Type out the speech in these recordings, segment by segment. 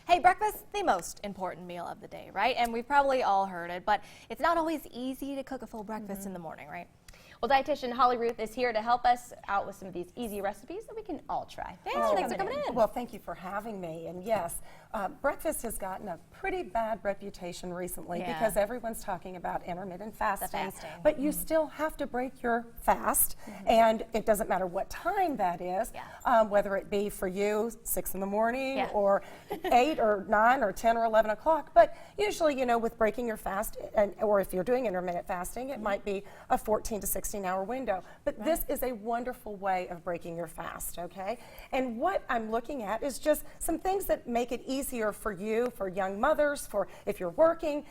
Hey, breakfast, the most important meal of the day, right? And we've probably all heard it, but it's not always easy to cook a full breakfast in the morning, right? Well, dietitian Holly Ruth is here to help us out with some of these easy recipes that we can all try. Thanks for coming in. Well, thank you for having me. And yes, breakfast has gotten a pretty bad reputation recently because everyone's talking about intermittent fasting. But you still have to break your fast, and it doesn't matter what time that is, whether it be for you 6 in the morning or 8 or 9 or 10 or 11 o'clock. But usually, you know, with breaking your fast, or if you're doing intermittent fasting, it might be a 14 to 16-hour window. But this is a wonderful way of breaking your fast, okay? And what I'm looking at is just some things that make it easier for you, for young mothers, for if you're working,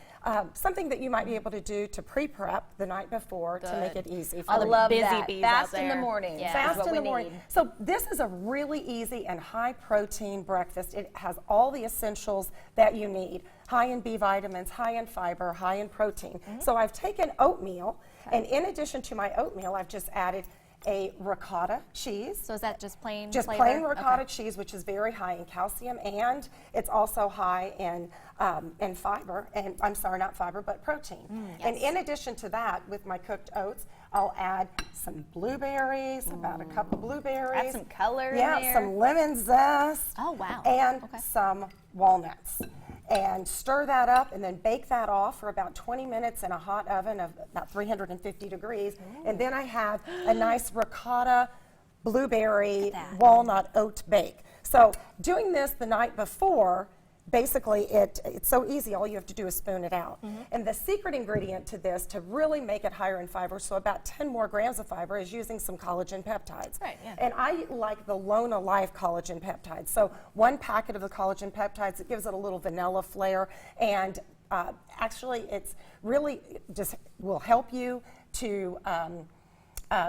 something that you might be able to do to pre-prep the night before to make it easy for I you. love busy that. bees Fast out in the there. morning. Yeah. Fast is what in the we morning. need. So this is a really easy and high protein breakfast. It has all the essentials that you need. High in B vitamins, high in fiber, high in protein. So I've taken oatmeal, and in addition to my oatmeal, I've just added a ricotta cheese. So is that just plain Just flavor? plain ricotta cheese, which is very high in calcium, and it's also high in fiber, and I'm sorry, not fiber, but protein. And in addition to that, with my cooked oats, I'll add some blueberries, about a cup of blueberries. Add some color in Yeah, there. some lemon zest. Oh, wow. And Okay. some walnuts. And stir that up and then bake that off for about 20 minutes in a hot oven of about 350 degrees. And then I have a nice ricotta blueberry walnut oat bake. So doing this the night before, basically it's so easy, all you have to do is spoon it out. And the secret ingredient to this, to really make it higher in fiber, so about 10 more grams of fiber, is using some collagen peptides. Right, yeah. And I like the Lona Life collagen peptides. So 1 packet of the collagen peptides, it gives it a little vanilla flair, and actually it's really just will help you to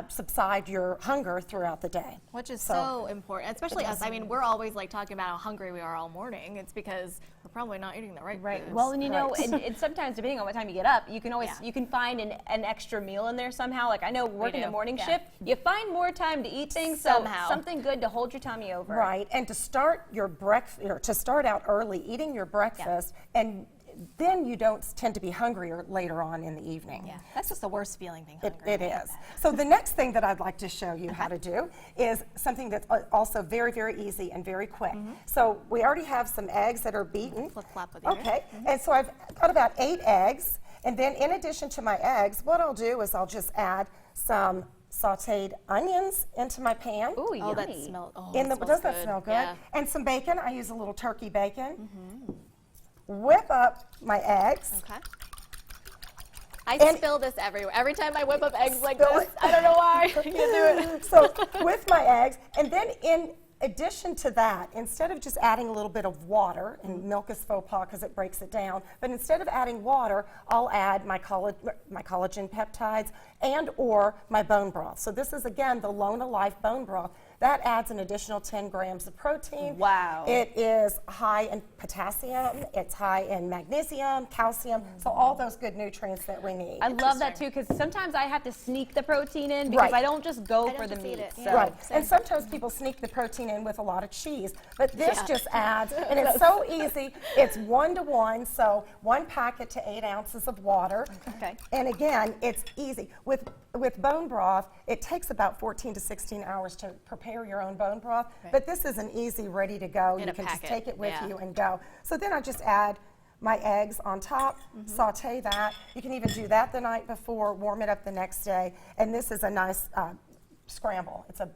subside your hunger throughout the day. Which is so important, especially us. I mean, we're always like talking about how hungry we are all morning. It's because we're probably not eating the right foods. Well, and you know, and sometimes depending on what time you get up, you can always you can find an extra meal in there somehow. Like I know working the morning shift, you find more time to eat things. Somehow. So something good to hold your tummy over. Right, and to start your breakfast, to start out early, eating your breakfast, and then you don't tend to be hungrier later on in the evening. Yeah, that's just the worst feeling, being hungry. It is. So the next thing that I'd like to show you how to do is something that's also very, very easy and very quick. So we already have some eggs that are beaten. Flip-flop with you. Okay, and so I've got about 8 eggs, and then in addition to my eggs, what I'll do is I'll just add some sauteed onions into my pan. Ooh, Oh, that yummy. smells. Oh, Does that smell good? Yeah. And some bacon. I use a little turkey bacon. Whip up my eggs. Okay. I And- spill this everywhere. Every time I whip up eggs like Spill this, it. I don't know why. I can't do it. So with my eggs, and then in addition to that, instead of just adding a little bit of water, and milk is faux pas because it breaks it down, but instead of adding water, I'll add my collagen peptides and or my bone broth. So this is again the Lona Life bone broth. That adds an additional 10 grams of protein. Wow. It is high in potassium, it's high in magnesium, calcium, so all those good nutrients that we need. I love that too because sometimes I have to sneak the protein in because Right. I don't just go I for don't the just eat meat. it. So. Yeah. Right, and sometimes people sneak the protein in with a lot of cheese, but this just adds, and it's so easy. It's 1 to 1, so 1 packet to 8 ounces of water. Okay. And again, it's easy. With bone broth, it takes about 14 to 16 hours to prepare your own bone broth, but this is an easy, ready to go. In You a can just packet, take it with yeah. you and go. So then I just add my eggs on top, saute that. You can even do that the night before, warm it up the next day, and this is a nice scramble. It's a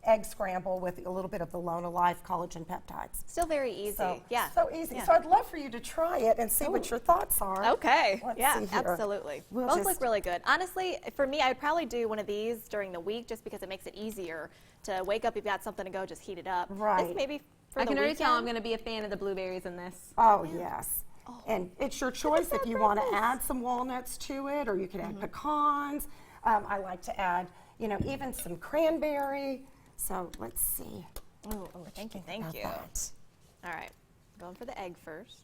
egg scramble with a little bit of the Lona Life collagen peptides. Still very easy. So, yeah. so easy. Yeah. So I'd love for you to try it and see what your thoughts are. Okay. Let's yeah, see here. absolutely. We'll Both just- look really good. Honestly, for me, I'd probably do one of these during the week just because it makes it easier to wake up. You've got something to go, just heat it up. Right. This maybe for I the can already tell I'm weekend. going to be a fan of the blueberries in this. Oh, yes. And it's your choice if you want to add some walnuts to it, or you can add pecans. I like to add, you know, even some cranberry. So let's see. Oh, thank you, thank about you. that. All right, going for the egg first.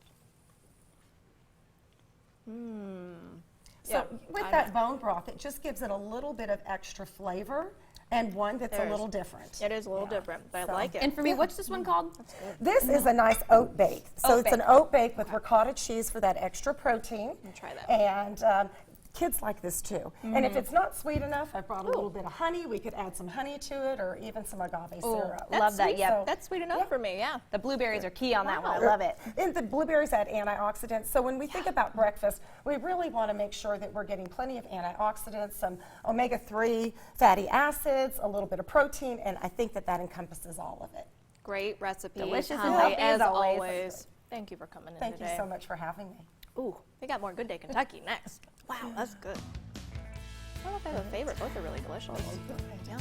So with that bone broth, it just gives it a little bit of extra flavor. and one that's a little different. It is a little different, but I like it. And for me, what's this one called? This is a nice oat bake. So it's an oat bake with ricotta cheese for that extra protein. I'll try that. And kids like this too. And if it's not sweet enough, I brought a little bit of honey. We could add some honey to it, or even some agave syrup. Love that, So, That's sweet enough for me, yeah. The blueberries are key on that one. I love it. And the blueberries add antioxidants. So when we think about breakfast, we really want to make sure that we're getting plenty of antioxidants, some omega-3 fatty acids, a little bit of protein, and I think that that encompasses all of it. Great recipe. Delicious and Holly, healthy as as always. always. Thank you for coming in Thank today. you so much for having me. Ooh, we got more Good Day Kentucky next. Wow, that's good. I don't know if I have a favorite. Both are really delicious. Yeah.